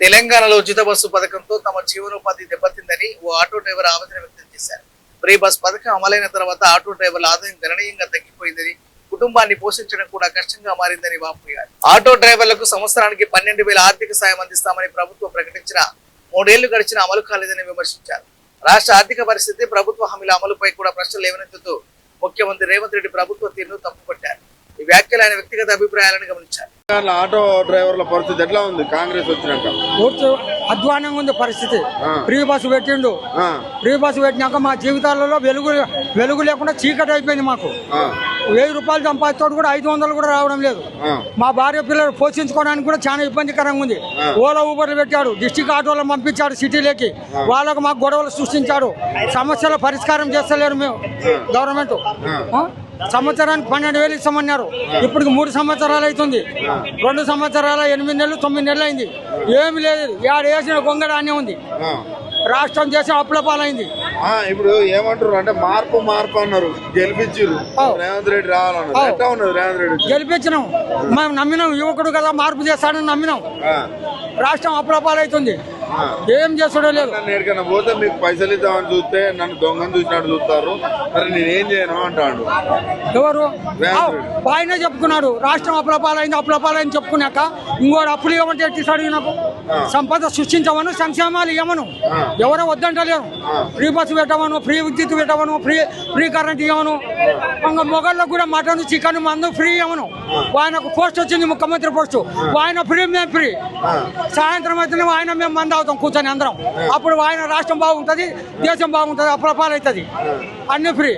తెలంగాణలో ఉచిత బస్సు పథకంతో తమ జీవనోపాధి దెబ్బతిందని ఓ ఆటో డ్రైవర్ ఆవేదన వ్యక్తం చేశారు. ఫ్రీ బస్ పథకం అమలైన తర్వాత ఆటో డ్రైవర్ల ఆదాయం గణనీయంగా తగ్గిపోయిందని, కుటుంబాన్ని పోషించడం కూడా కష్టంగా మారిందని వాపోయారు. ఆటో డ్రైవర్లకు సంవత్సరానికి 12,000 ఆర్థిక సాయం అందిస్తామని ప్రభుత్వం ప్రకటించిన 3 ఏళ్లు గడిచిన అమలు కాలేదని విమర్శించారు. రాష్ట్ర ఆర్థిక పరిస్థితి, ప్రభుత్వ హామీల అమలుపై కూడా ప్రశ్నలు లేవనెత్తుతూ ముఖ్యమంత్రి రేవంత్ రెడ్డి ప్రభుత్వ తీరును తప్పుపట్టారు. ఈ వ్యాఖ్యలు ఆయన వ్యక్తిగత అభిప్రాయాలను గమనించారు. ఆటో డ్రైవర్ల పరిస్థితి ఎట్లా ఉంది? కాంగ్రెస్ వచ్చినాక అధ్వానంగా ఉంది పరిస్థితి. ఫ్రీ బస్సు పెట్టిండు. ఫ్రీ బస్సు పెట్టినాక మా జీవితాలలో వెలుగు లేకుండా చీకటి అయిపోయింది. మాకు 1000 రూపాయలు సంపాదిస్తాడు కూడా 500 కూడా రావడం లేదు. మా భార్య పిల్లలు పోషించుకోవడానికి కూడా చాలా ఇబ్బందికరంగా ఉంది. ఓలా ఊబర్లు పెట్టాడు, డిస్టిక్ ఆటోలో పంపించాడు సిటీలోకి. వాళ్ళకు మాకు గొడవలు సృష్టించాడు. సమస్యల పరిష్కారం చేస్తలేరు మేము గవర్నమెంట్. సంవత్సరానికి 12,000 ఇస్తామన్నారు. ఇప్పుడు 3 సంవత్సరాలు అవుతుంది. 2 సంవత్సరాల 8 నెలలు 9 నెలలు అయింది. ఏమి లేదు. ఏడు వేసిన గొంగడానే ఉంది. రాష్ట్రం చేసే అప్లపాలైంది. ఇప్పుడు ఏమంటారు అంటే మార్పు అన్నారు. గెలిపించారు రేవంత్ రెడ్డి రావాలన్నారు. ఎట్లా ఉన్నది రేవంత్ రెడ్డి? గెలిపించినాం. మేము నమ్మినాం. యువకుడు కదా మార్పు చేస్తాడని నమ్మినాం. రాష్ట్రం అప్లపాలవుతుంది. ఏం చేస్తాడో లేదు. ఎక్కడికైనా పోతే మీకు పైసలు ఇద్దామని చూస్తే నన్ను దొంగను చూసినట్టు చూస్తారు. మరి నేనేం చేయను అంటాడు. ఎవరు? ఆయన చెప్పుకున్నాడు రాష్ట్రం అప్లపాలైంది చెప్పుకున్నాక ఇంకోటి అప్పులు ఇవ్వమంటే ఎట్టిస్తాడు? నాకు సంపద సృష్టించమను, సంక్షేమాలు ఇవ్వమను. ఎవరో వద్దంటలేరు. ఫ్రీ బస్సు పెట్టమను, ఫ్రీ విద్యుత్ పెట్టమను, ఫ్రీ కరెంట్ ఇవ్వను. ఇంకా మొగళ్ళకు కూడా మటన్, చికెన్, మందు ఫ్రీ ఇవ్వను. ఆయనకు పోస్ట్ వచ్చింది, ముఖ్యమంత్రి పోస్టు. ఆయన ఫ్రీ, మేము ఫ్రీ. సాయంత్రం అయితే ఆయన మేము మంది అవుతాం కూర్చొని అందరం. అప్పుడు ఆయన రాష్ట్రం బాగుంటుంది, దేశం బాగుంటుంది, అప్లపాలు అవుతుంది. అన్ని ఫ్రీ.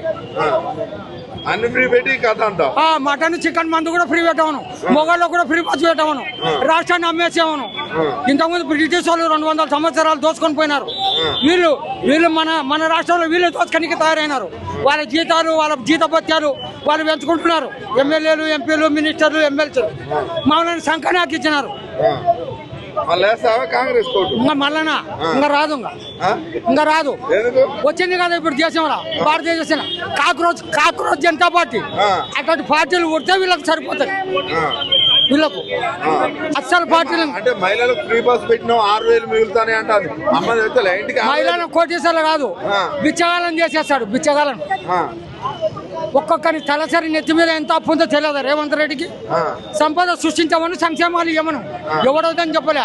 అన్ని ఫ్రీ పెట్టి కథ అంతా. మటన్, చికెన్, మందు కూడా ఫ్రీ పెట్టమను. మొగల్లో కూడా ఫ్రీ బస్సు పెట్టమను. రాష్ట్రాన్ని అమ్మేసేమను. ఇంతకుముందు బ్రిటిష్ వాళ్ళు 200 సంవత్సరాలు దోచుకొని పోయినారు. వీళ్ళు మన రాష్ట్రంలో వీళ్ళు దోచుకనికి తయారైనారు. వాళ్ళ జీతాలు, వాళ్ళ జీతభత్యాలు వాళ్ళు పెంచుకుంటున్నారు. ఎమ్మెల్యేలు, ఎంపీలు, మినిస్టర్లు, ఎమ్మెల్యేలు మమ్మల్ని సంకనాకి ఇచ్చినారు. కాంగ్రెస్ మళ్ళా ఇంకా రాదు. ఇంకా రాదు. వచ్చింది కదా ఇప్పుడు దేశంలో భారతదేశం కాక్రోచ్ జనతా పార్టీ. అటువంటి పార్టీలు కొడితే వీళ్ళకి సరిపోతాయి. వీళ్ళకు అస్సలు పార్టీలు అంటే మహిళలకు ఫ్రీ బస్ పెట్టినా 6,000 మిగులుతానే అంటారు. మహిళలను కోటేశ్వర్లు కాదు, బిచ్చగాలను చేసేస్తాడు. బిచ్చగాలను ఒక్కొక్కరి తలసరి నెత్తి మీద ఎంత అప్పు ఉందో తెలియదు రేవంత్ రెడ్డికి. సంపద సృష్టించమని, సంక్షేమాలు ఇవ్వమను. ఎవడవుదని చెప్పలే.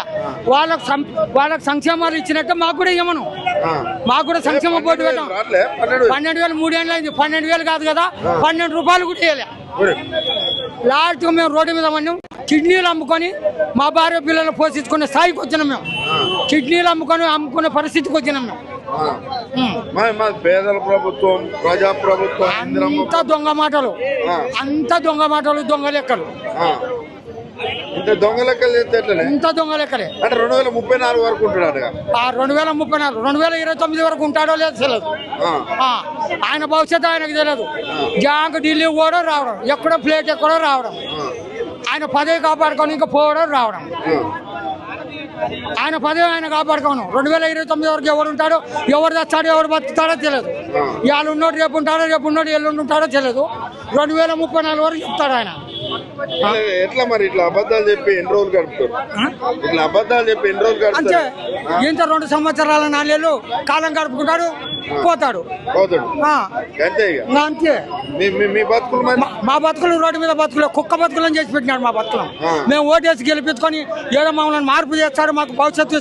వాళ్ళకి సంక్షేమాలు ఇచ్చినట్టు మాకు కూడా ఇవ్వమను. మాకు కూడా సంక్షేమ బోర్డు పెట్టాం. 12,000 3 ఏళ్ళు అయింది. 12,000 కాదు కదా, 12 రూపాయలు కూడా ఇవ్వలే. లాస్ట్ మేము రోడ్డు మీద పడినాం. కిడ్నీలు అమ్ముకొని మా భార్య పిల్లలు పోషించుకునే స్థాయికి వచ్చినాం. మేము కిడ్నీలు అమ్ముకునే పరిస్థితికి వచ్చినాం. మేము పేదల ప్రభుత్వం, ప్రజా ప్రభుత్వం, అంత దొంగ మాటలు, దొంగ లెక్కలు. ఇంత దొంగ లెక్కలు చేస్తే ఇంత దొంగ లెక్కలే. అంటే 2034 వరకు ఉంటాడు. 2034, 2029 వరకు ఉంటాడో లేదు తెలియదు. ఆయన భవిష్యత్తు ఆయనకు తెలియదు. జాంక్ ఢిల్లీ పోవడం రావడం, ఎక్కడో ప్లేట్ ఎక్కడో రావడం, ఆయన పదవి కాపాడుకొని ఇంకా పోవడం రావడం. ఆయన పదవి ఆయన కాపాడుకోను. 2029 వరకు ఎవరు ఉంటాడో, ఎవరు తెస్తాడో, ఎవరు బతుకుతాడో తెలియదు. ఇవాళ ఉన్నోడు రేపు ఉంటాడో, రేపు ఉన్నోడు ఎల్లుండి ఉంటాడో తెలియదు. 2034 వరకు చెప్తాడు ఆయన. ఎట్లా మరి ఇట్లా అబద్ధాలు చెప్పి ఎన్ని రోజులు గడుపుతారు? ఇట్లా అబద్ధాలు చెప్పి ఎన్ని రోజులు అంటే ఇంత 2 సంవత్సరాల 4 ఏళ్ళు కాలం గడుపుకుంటాడు, పోతాడు. అంతే. మా బతుకులు రోడ్డు మీద బతుకులు, కుక్క బతుకులను చేసి పెట్టినాడు. మా బతుకులు మేము ఓటేసి గెలిపించుకొని ఏదో మమ్మల్ని మార్పు చేస్తాడు, మాకు భవిష్యత్తు